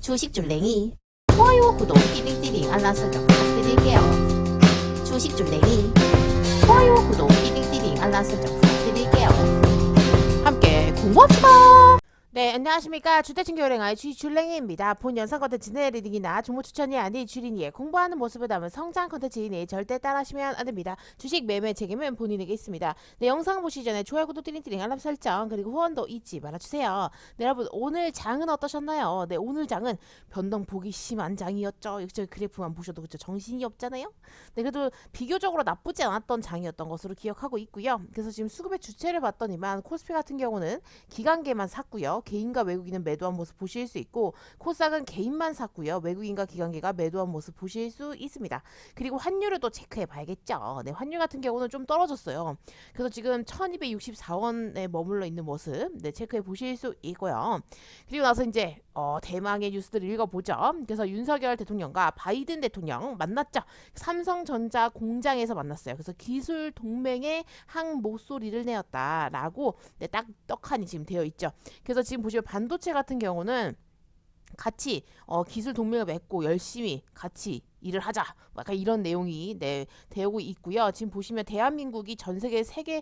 주식줄랭이 좋아요, 구독, 띠링띠링 알람 설정 부탁드릴게요. 주식줄랭이 좋아요, 구독, 띠링띠링 알람 설정 부탁드릴게요. 함께 공부합시다. 네, 안녕하십니까. 주택증교랭아의 주식줄랭이입니다. 본 영상 컨텐츠는 리딩이나 종목 추천이 아닌 주린이의 공부하는 모습을 담은 성장 컨텐츠이니 절대 따라하시면 안 됩니다. 주식 매매 책임은 본인에게 있습니다. 네, 영상 보시기 전에 좋아요, 구독, 띠링띠링 알람 설정 그리고 후원도 잊지 말아주세요. 네, 여러분 오늘 장은 어떠셨나요? 네, 오늘 장은 변동 보기 심한 장이었죠. 역시 그래프만 보셔도 그렇죠. 정신이 없잖아요. 네, 그래도 비교적으로 나쁘지 않았던 장이었던 것으로 기억하고 있고요. 그래서 지금 수급의 주체를 봤더니만 코스피 같은 경우는 기관계만 샀고요. 개인과 외국인은 매도한 모습 보실 수 있고, 코스닥은 개인만 샀고요. 외국인과 기관계가 매도한 모습 보실 수 있습니다. 그리고 환율을 또 체크해 봐야겠죠. 네, 환율 같은 경우는 좀 떨어졌어요. 그래서 지금 1264원에 머물러 있는 모습 네, 체크해 보실 수 있고요. 그리고 나서 이제 대망의 뉴스들을 읽어보죠. 그래서 윤석열 대통령과 바이든 대통령 만났죠. 삼성전자 공장에서 만났어요. 그래서 기술 동맹의 항 목소리를 내었다라고 네, 딱 떡하니 지금 되어 있죠. 그래서 지금 보시면 반도체 같은 경우는 같이 기술 동맹을 맺고 열심히 같이 일을 하자. 약간 이런 내용이 네, 되고 있고요. 지금 보시면 대한민국이 전 세계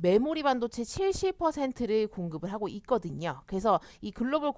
메모리 반도체 70%를 공급을 하고 있거든요. 그래서 이 글로벌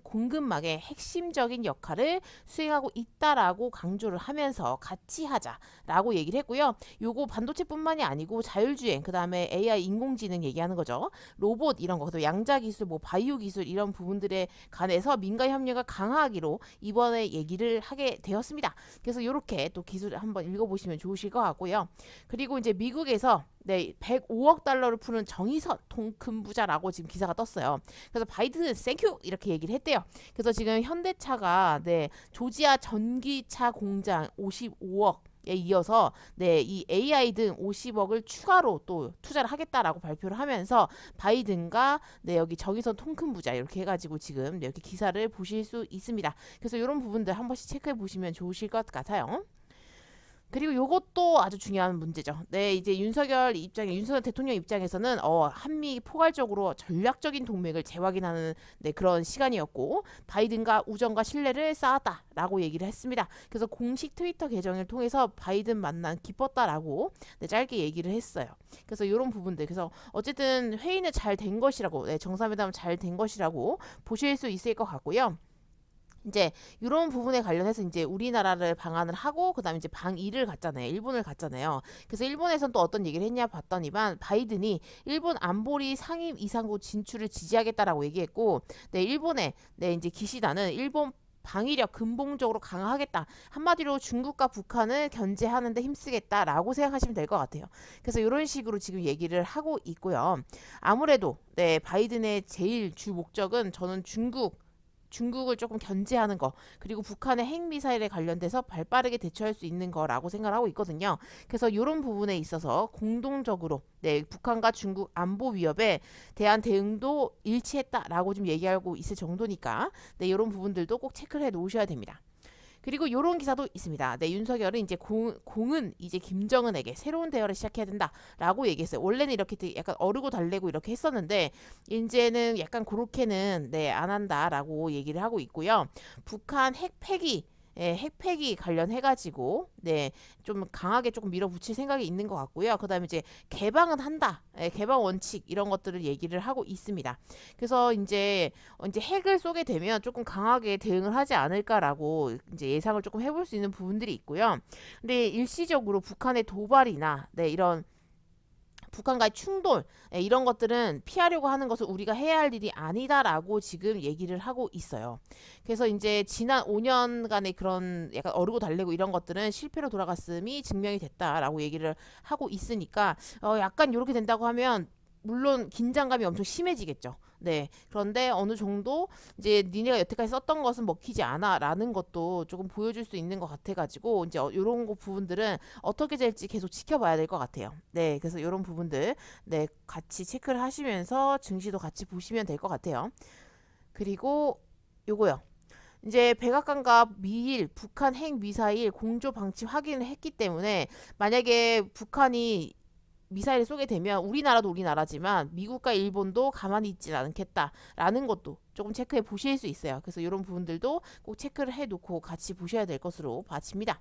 공급망의 핵심적인 역할을 수행하고 있다라고 강조를 하면서 같이 하자라고 얘기를 했고요. 요거 반도체뿐만이 아니고 자율주행, 그 다음에 AI 인공지능 얘기하는 거죠. 로봇 이런 거, 양자 기술, 뭐 바이오 기술 이런 부분들에 관해서 민간 협력을 강화하기로 이번에 얘기를 하게 되었습니다. 그래서 이렇게 또 기술 한번 읽어보시면 좋으실 것 같고요. 그리고 이제 미국에서 네, 105억 달러를 푸는 정의선 통큰 부자라고 지금 기사가 떴어요. 그래서 바이든 땡큐 이렇게 얘기를 했대요. 그래서 지금 현대차가 네, 조지아 전기차 공장 55억 에 이어서 네, 이 AI 등 50억을 추가로 또 투자를 하겠다라고 발표를 하면서 바이든과 네, 여기 정의선 통큰 부자 이렇게 해가지고 지금 네, 이렇게 기사를 보실 수 있습니다. 그래서 이런 부분들 한 번씩 체크해 보시면 좋으실 것 같아요. 그리고 요것도 아주 중요한 문제죠. 네, 이제 윤석열 대통령 입장에서는 한미 포괄적으로 전략적인 동맹을 재확인하는 네, 그런 시간이었고, 바이든과 우정과 신뢰를 쌓았다라고 얘기를 했습니다. 그래서 공식 트위터 계정을 통해서 바이든 만난 기뻤다라고 네, 짧게 얘기를 했어요. 그래서 이런 부분들, 그래서 어쨌든 회의는 잘 된 것이라고, 네, 정상회담 잘 된 것이라고 보실 수 있을 것 같고요. 이제 이런 부분에 관련해서 이제 우리나라를 방한을 하고 그다음에 이제 방일을 갔잖아요. 일본을 갔잖아요. 그래서 일본에서는 또 어떤 얘기를 했냐 봤더니만 바이든이 일본 안보리 상임 이사국 진출을 지지하겠다라고 얘기했고, 네, 일본의 네, 이제 기시다는 일본 방위력 근본적으로 강화하겠다. 한마디로 중국과 북한을 견제하는 데 힘쓰겠다라고 생각하시면 될 것 같아요. 그래서 이런 식으로 지금 얘기를 하고 있고요. 아무래도 네, 바이든의 제일 주 목적은 저는 중국을 조금 견제하는 거, 그리고 북한의 핵미사일에 관련돼서 발빠르게 대처할 수 있는 거라고 생각을 하고 있거든요. 그래서 이런 부분에 있어서 공동적으로 네, 북한과 중국 안보 위협에 대한 대응도 일치했다라고 좀 얘기하고 있을 정도니까 네, 이런 부분들도 꼭 체크를 해 놓으셔야 됩니다. 그리고 이런 기사도 있습니다. 네, 윤석열은 이제 공은 이제 김정은에게 새로운 대화를 시작해야 된다라고 얘기했어요. 원래는 이렇게 되게 약간 어르고 달래고 이렇게 했었는데 이제는 약간 그렇게는 네, 안 한다라고 얘기를 하고 있고요. 북한 핵폐기 관련해가지고 네, 좀 강하게 조금 밀어붙일 생각이 있는 것 같고요. 그다음에 이제 개방은 한다, 개방 원칙 이런 것들을 얘기를 하고 있습니다. 그래서 이제 핵을 쏘게 되면 조금 강하게 대응을 하지 않을까라고 이제 예상을 조금 해볼 수 있는 부분들이 있고요. 근데 일시적으로 북한의 도발이나 네, 이런 북한과의 충돌 이런 것들은 피하려고 하는 것을 우리가 해야 할 일이 아니다라고 지금 얘기를 하고 있어요. 그래서 이제 지난 5년간의 그런 약간 어르고 달래고 이런 것들은 실패로 돌아갔음이 증명이 됐다라고 얘기를 하고 있으니까 약간 이렇게 된다고 하면 물론 긴장감이 엄청 심해지겠죠. 네. 그런데 어느 정도 이제 니네가 여태까지 썼던 것은 먹히지 않아라는 것도 조금 보여줄 수 있는 것 같아가지고 이제 이런 거 부분들은 어떻게 될지 계속 지켜봐야 될 것 같아요. 네. 그래서 이런 부분들 네 같이 체크를 하시면서 증시도 같이 보시면 될 것 같아요. 그리고 요거요. 이제 백악관과 미일, 북한 핵 미사일 공조 방침 확인을 했기 때문에 만약에 북한이 미사일을 쏘게 되면 우리나라도 우리나라지만 미국과 일본도 가만히 있지 않겠다라는 것도 조금 체크해 보실 수 있어요. 그래서 이런 부분들도 꼭 체크를 해 놓고 같이 보셔야 될 것으로 봐집니다.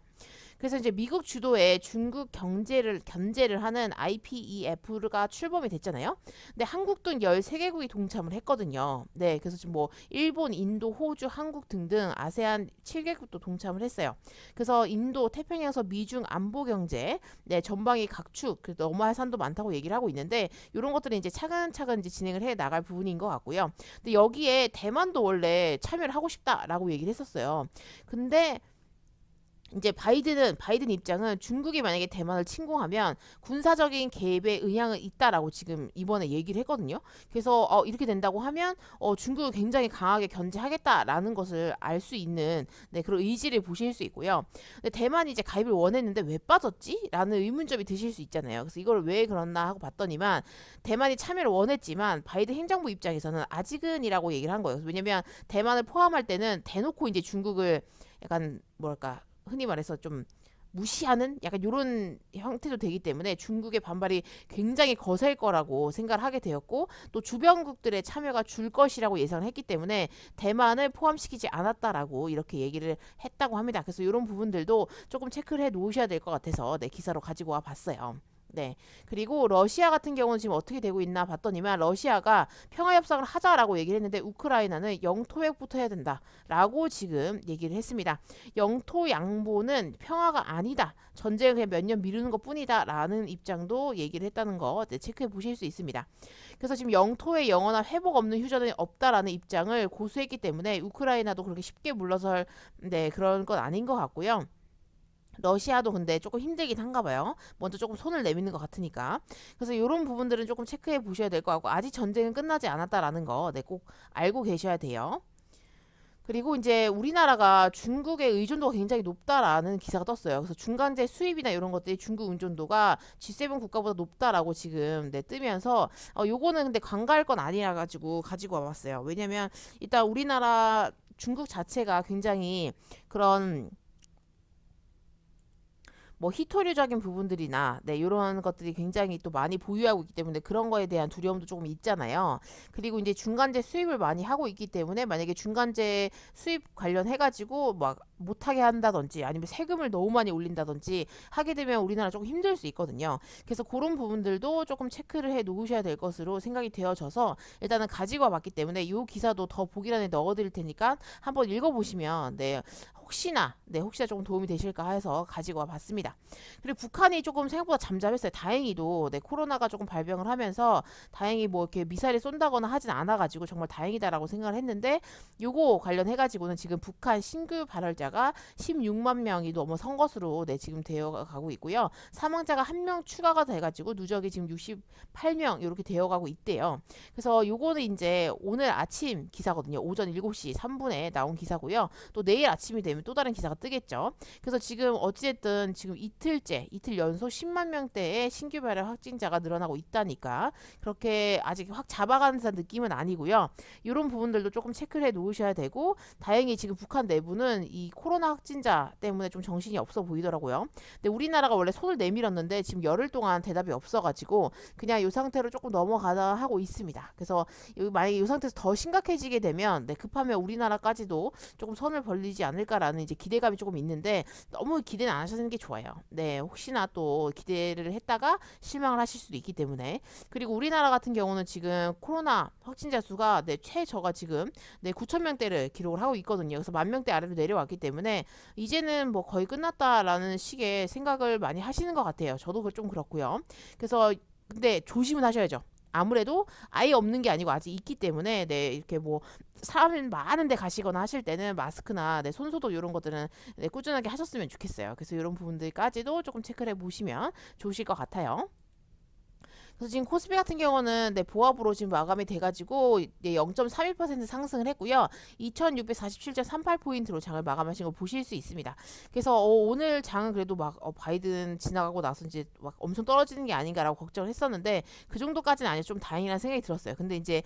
그래서 이제 미국 주도의 중국 견제를 하는 IPEF가 출범이 됐잖아요. 근데 한국도 13개국이 동참을 했거든요. 네, 그래서 지금 뭐 일본, 인도, 호주, 한국 등등 아세안 7개국도 동참을 했어요. 그래서 인도, 태평양에서 미중 안보 경제, 네, 전방위 각축, 넘어야 할 산도 많다고 얘기를 하고 있는데 이런 것들은 이제 차근차근 이제 진행을 해 나갈 부분인 것 같고요. 근데 여기에 대만도 원래 참여를 하고 싶다라고 얘기를 했었어요. 근데 이제 바이든 입장은 중국이 만약에 대만을 침공하면 군사적인 개입에 의향은 있다라고 지금 이번에 얘기를 했거든요. 그래서 이렇게 된다고 하면 중국을 굉장히 강하게 견제하겠다라는 것을 알 수 있는 네, 그런 의지를 보실 수 있고요. 근데 대만이 이제 가입을 원했는데 왜 빠졌지? 라는 의문점이 드실 수 있잖아요. 그래서 이걸 왜 그렇나 하고 봤더니만 대만이 참여를 원했지만 바이든 행정부 입장에서는 아직은이라고 얘기를 한 거예요. 왜냐면 대만을 포함할 때는 대놓고 이제 중국을 약간 뭐랄까 흔히 말해서 좀 무시하는 약간 이런 형태도 되기 때문에 중국의 반발이 굉장히 거셀 거라고 생각을 하게 되었고 또 주변국들의 참여가 줄 것이라고 예상을 했기 때문에 대만을 포함시키지 않았다라고 이렇게 얘기를 했다고 합니다. 그래서 이런 부분들도 조금 체크를 해 놓으셔야 될 것 같아서 네, 기사로 가지고 와 봤어요. 네. 그리고 러시아 같은 경우는 지금 어떻게 되고 있나 봤더니만 러시아가 평화협상을 하자라고 얘기를 했는데 우크라이나는 영토 회복부터 해야 된다라고 지금 얘기를 했습니다. 영토 양보는 평화가 아니다. 전쟁을 그냥 몇 년 미루는 것 뿐이다 라는 입장도 얘기를 했다는 거 네, 체크해 보실 수 있습니다. 그래서 지금 영토의 영원한 회복 없는 휴전은 없다라는 입장을 고수했기 때문에 우크라이나도 그렇게 쉽게 물러설 네, 그런 건 아닌 것 같고요. 러시아도 근데 조금 힘들긴 한가 봐요. 먼저 조금 손을 내미는 것 같으니까. 그래서 이런 부분들은 조금 체크해 보셔야 될 것 같고 아직 전쟁은 끝나지 않았다라는 거 네, 꼭 알고 계셔야 돼요. 그리고 이제 우리나라가 중국의 의존도가 굉장히 높다라는 기사가 떴어요. 그래서 중간재 수입이나 이런 것들이 중국 의존도가 G7 국가보다 높다라고 지금 네, 뜨면서 요거는 근데 관가할 건 아니라 가지고 와봤어요. 왜냐면 일단 우리나라 중국 자체가 굉장히 그런 뭐 희토류적인 부분들이나 네, 이런 것들이 굉장히 또 많이 보유하고 있기 때문에 그런 거에 대한 두려움도 조금 있잖아요. 그리고 이제 중간재 수입을 많이 하고 있기 때문에 만약에 중간재 수입 관련해 가지고 막 못하게 한다든지 아니면 세금을 너무 많이 올린다든지 하게 되면 우리나라 조금 힘들 수 있거든요. 그래서 그런 부분들도 조금 체크를 해 놓으셔야 될 것으로 생각이 되어져서 일단은 가지고 와봤기 때문에 이 기사도 더 보기란에 넣어드릴 테니까 한번 읽어보시면 네, 혹시나 조금 도움이 되실까 해서 가지고 와봤습니다. 그리고 북한이 조금 생각보다 잠잠했어요. 다행히도 네, 코로나가 조금 발병을 하면서 다행히 뭐 이렇게 미사일을 쏜다거나 하진 않아가지고 정말 다행이다라고 생각을 했는데 요거 관련해가지고는 지금 북한 신규 발열자가 16만 명이 넘어선 것으로 네, 지금 되어가고 있고요. 사망자가 한 명 추가가 돼가지고 누적이 지금 68명 이렇게 되어가고 있대요. 그래서 요거는 이제 오늘 아침 기사거든요. 오전 7시 3분에 나온 기사고요. 또 내일 아침이 되면 또 다른 기사가 뜨겠죠. 그래서 지금 어찌됐든 지금 이틀 연속 10만 명대의 신규 발열 확진자가 늘어나고 있다니까 그렇게 아직 확 잡아가는 듯한 느낌은 아니고요. 이런 부분들도 조금 체크를 해 놓으셔야 되고 다행히 지금 북한 내부는 이 코로나 확진자 때문에 좀 정신이 없어 보이더라고요. 근데 우리나라가 원래 손을 내밀었는데 지금 열흘 동안 대답이 없어가지고 그냥 이 상태로 조금 넘어가다 하고 있습니다. 그래서 만약에 이 상태에서 더 심각해지게 되면 네, 급하면 우리나라까지도 조금 선을 벌리지 않을까라는 이제 기대감이 조금 있는데 너무 기대는 안 하시는 게 좋아요. 네, 혹시나 또 기대를 했다가 실망을 하실 수도 있기 때문에 그리고 우리나라 같은 경우는 지금 코로나 확진자 수가 네, 최저가 지금 네, 9천 명대를 기록을 하고 있거든요. 그래서 10,000명대 아래로 내려왔기 때문에 이제는 뭐 거의 끝났다라는 식의 생각을 많이 하시는 것 같아요. 저도 좀 그렇고요. 그래서 근데 조심은 하셔야죠. 아무래도 아예 없는 게 아니고 아직 있기 때문에 네, 이렇게 뭐 사람 많은 데 가시거나 하실 때는 마스크나 네, 손소독 이런 것들은 네, 꾸준하게 하셨으면 좋겠어요. 그래서 이런 부분들까지도 조금 체크를 해보시면 좋으실 것 같아요. 그래서 지금 코스피 같은 경우는 네, 보합으로 지금 마감이 돼가지고 네, 0.31% 상승을 했고요. 2647.38포인트로 장을 마감하신 거 보실 수 있습니다. 그래서 오늘 장은 그래도 막 바이든 지나가고 나서 이제 막 엄청 떨어지는 게 아닌가라고 걱정을 했었는데 그 정도까지는 아니어서 좀 다행이라는 생각이 들었어요. 근데 이제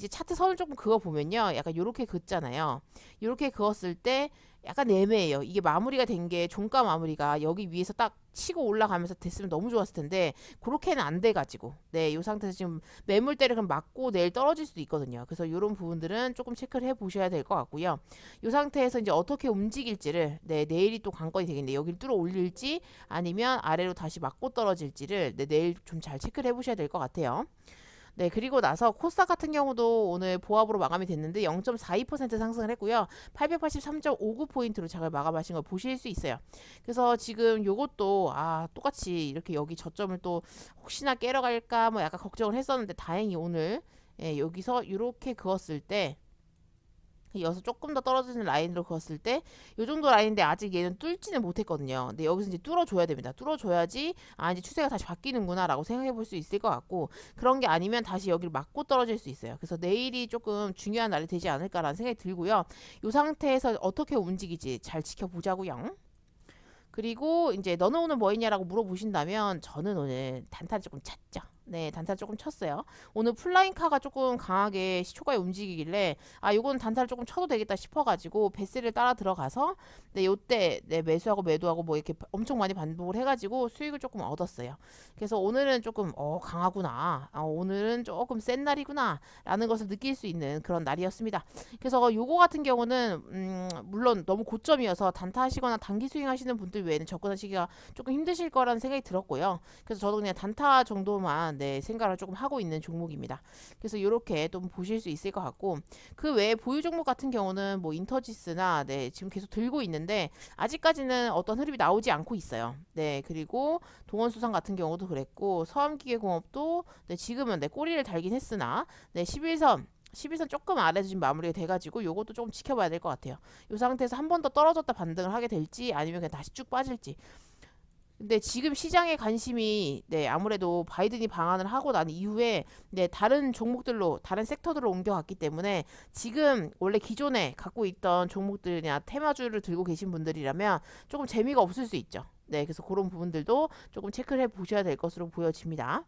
차트 선을 조금 그어 보면요. 약간 요렇게 긋잖아요. 요렇게 그었을 때 약간 애매해요. 이게 마무리가 된 게 종가 마무리가 여기 위에서 딱 치고 올라가면서 됐으면 너무 좋았을 텐데 그렇게는 안 돼가지고 네, 이 상태에서 지금 매물대를 그럼 맞고 내일 떨어질 수도 있거든요. 그래서 이런 부분들은 조금 체크를 해보셔야 될 것 같고요. 이 상태에서 이제 어떻게 움직일지를 네, 내일이 또 관건이 되겠네요. 여기를 뚫어 올릴지 아니면 아래로 다시 맞고 떨어질지를 네, 내일 좀 잘 체크를 해보셔야 될 것 같아요. 네, 그리고 나서 코스닥 같은 경우도 오늘 보합으로 마감이 됐는데 0.42% 상승을 했고요. 883.59포인트로 장을 마감하신 걸 보실 수 있어요. 그래서 지금 요것도 똑같이 이렇게 여기 저점을 또 혹시나 깨러 갈까 뭐 약간 걱정을 했었는데 다행히 오늘 여기서 이렇게 그었을 때 이어서 조금 더 떨어지는 라인으로 그었을 때 이 정도 라인인데 아직 얘는 뚫지는 못했거든요. 근데 여기서 이제 뚫어줘야 됩니다. 뚫어줘야지 이제 추세가 다시 바뀌는구나 라고 생각해 볼 수 있을 것 같고 그런 게 아니면 다시 여기를 맞고 떨어질 수 있어요. 그래서 내일이 조금 중요한 날이 되지 않을까라는 생각이 들고요. 이 상태에서 어떻게 움직이지 잘 지켜보자고요. 그리고 이제 너는 오늘 뭐 했냐라고 물어보신다면 저는 오늘 단타를 조금 찼죠. 네, 단타를 조금 쳤어요. 오늘 플라잉카가 조금 강하게 시초가에 움직이길래 요거는 단타를 조금 쳐도 되겠다 싶어가지고 베스를 따라 들어가서 네, 요때 네, 매수하고 매도하고 뭐 이렇게 엄청 많이 반복을 해가지고 수익을 조금 얻었어요. 그래서 오늘은 조금 강하구나. 오늘은 조금 센 날이구나 라는 것을 느낄 수 있는 그런 날이었습니다. 그래서 요거 같은 경우는 물론 너무 고점이어서 단타 하시거나 단기 스윙 하시는 분들 외에는 접근하시기가 조금 힘드실 거라는 생각이 들었고요. 그래서 저도 그냥 단타 정도만 네, 생각을 조금 하고 있는 종목입니다. 그래서 이렇게 좀 보실 수 있을 것 같고 그 외에 보유 종목 같은 경우는 뭐 인터지스나 네, 지금 계속 들고 있는데 아직까지는 어떤 흐름이 나오지 않고 있어요. 네, 그리고 동원수산 같은 경우도 그랬고 서암기계공업도 네, 지금은 네, 꼬리를 달긴 했으나 네, 11선 조금 아래서 지금 마무리가 돼가지고 요것도 조금 지켜봐야 될 것 같아요. 이 상태에서 한 번 더 떨어졌다 반등을 하게 될지 아니면 그냥 다시 쭉 빠질지. 근데 지금 시장의 관심이 네, 아무래도 바이든이 방한을 하고 난 이후에 네, 다른 종목들로 다른 섹터들로 옮겨갔기 때문에 지금 원래 기존에 갖고 있던 종목들이나 테마주를 들고 계신 분들이라면 조금 재미가 없을 수 있죠. 네, 그래서 그런 부분들도 조금 체크를 해 보셔야 될 것으로 보여집니다.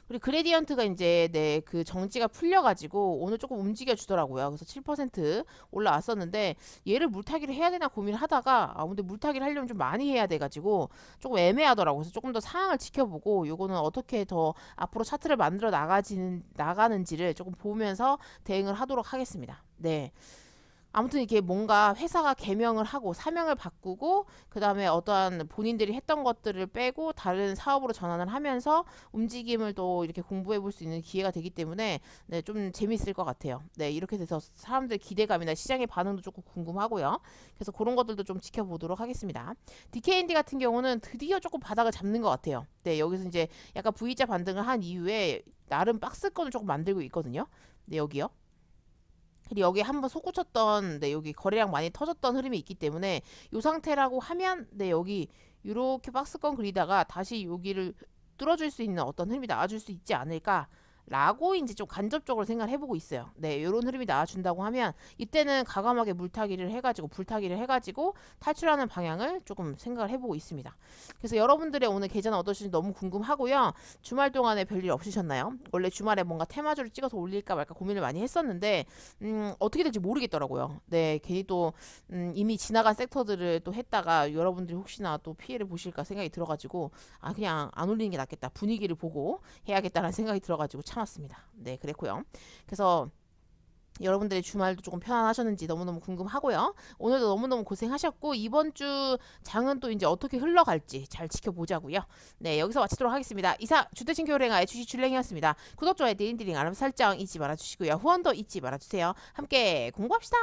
그리고 그레디언트가 이제 네, 그 정지가 풀려가지고 오늘 조금 움직여 주더라고요. 그래서 7% 올라왔었는데 얘를 물타기를 해야 되나 고민을 하다가 근데 물타기를 하려면 좀 많이 해야 돼가지고 조금 애매하더라고요. 그래서 조금 더 상황을 지켜보고 요거는 어떻게 더 앞으로 차트를 만들어 나가는지를 조금 보면서 대응을 하도록 하겠습니다. 네. 아무튼 이렇게 뭔가 회사가 개명을 하고 사명을 바꾸고 그 다음에 어떠한 본인들이 했던 것들을 빼고 다른 사업으로 전환을 하면서 움직임을 또 이렇게 공부해 볼 수 있는 기회가 되기 때문에 네, 좀 재밌을 것 같아요. 네, 이렇게 돼서 사람들 기대감이나 시장의 반응도 조금 궁금하고요. 그래서 그런 것들도 좀 지켜보도록 하겠습니다. DKND 같은 경우는 드디어 조금 바닥을 잡는 것 같아요. 네, 여기서 이제 약간 V자 반등을 한 이후에 나름 박스권을 조금 만들고 있거든요. 네, 여기요. 그리고 여기 한번 솟구쳤던 네, 여기 거래량 많이 터졌던 흐름이 있기 때문에 이 상태라고 하면 네, 여기 이렇게 박스권 그리다가 다시 여기를 뚫어줄 수 있는 어떤 흐름이 나와줄 수 있지 않을까 라고 이제 좀 간접적으로 생각을 해보고 있어요. 네, 이런 흐름이 나와준다고 하면 이때는 과감하게 물타기를 해가지고 불타기를 해가지고 탈출하는 방향을 조금 생각을 해보고 있습니다. 그래서 여러분들의 오늘 계좌는 어떠신지 너무 궁금하고요. 주말 동안에 별일 없으셨나요? 원래 주말에 뭔가 테마주를 찍어서 올릴까 말까 고민을 많이 했었는데 어떻게 될지 모르겠더라고요. 네, 괜히 또 이미 지나간 섹터들을 또 했다가 여러분들이 혹시나 또 피해를 보실까 생각이 들어가지고 그냥 안 올리는 게 낫겠다. 분위기를 보고 해야겠다는 생각이 들어가지고 참았습니다. 네, 그랬고요. 그래서 여러분들의 주말도 조금 편안하셨는지 너무너무 궁금하고요. 오늘도 너무너무 고생하셨고 이번 주 장은 또 이제 어떻게 흘러갈지 잘 지켜보자고요. 네, 여기서 마치도록 하겠습니다. 이상 주택신 교랭아의 주식 줄랭이었습니다. 구독, 좋아요, 띠링띠링 알람 설정 잊지 말아주시고요. 후원도 잊지 말아주세요. 함께 공부합시다.